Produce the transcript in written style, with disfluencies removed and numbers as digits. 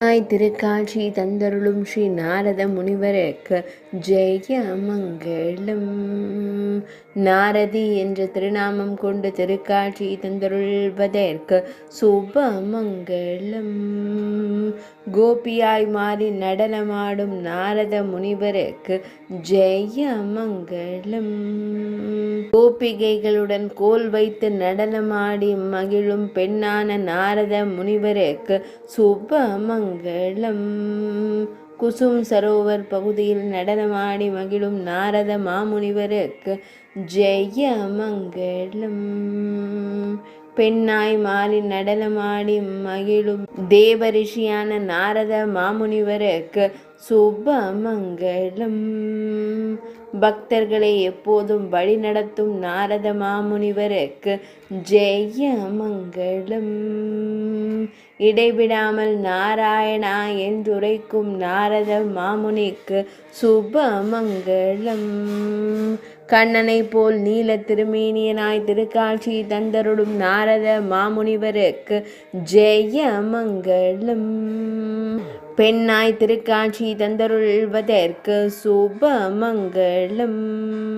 திருக்காட்சி தந்தருளும் ஸ்ரீ நாரத முனிவருக்கு ஜெய மங்களம். நாரதி என்ற திருநாமம் கொண்டு திருக்காட்சி தந்தருள்வதற்கு சுப மங்களம். கோபியாய் மாறி நடனமாடும் நாரத முனிவருக்கு ஜெய மங்களம். கோபிகைகளுடன் கோல் வைத்து நடனமாடி மகிழும் பெண்ணான நாரத முனிவருக்கு சுப மங்களம். குசும் சரோவர் பகுதியில் நடனமாடி மகிழும் நாரத மாமுனிவருக்கு ஜெய மங்களம். பெண்ணாய் மாறி நடனமாடி மகிழும் தேவரிஷியான நாரத மாமுனிவருக்கு சுப மங்களம். பக்தர்களை எப்போதும் வழி நடத்தும் நாரத மாமுனிவருக்கு ஜெய மங்களம். இடைவிடாமல் நாராயணா என்றுரைக்கும் நாரத மாமுனிக்கு சுப மங்களம். கண்ணனை போல் நீல திருமேனியனாய் திருக்காட்சி தந்தருளும் நாரத மாமுனிவருக்கு ஜெய மங்களம். பெண்ணாய் திருக்காட்சி தந்தருள்வதற்கு சுப மங்களம்.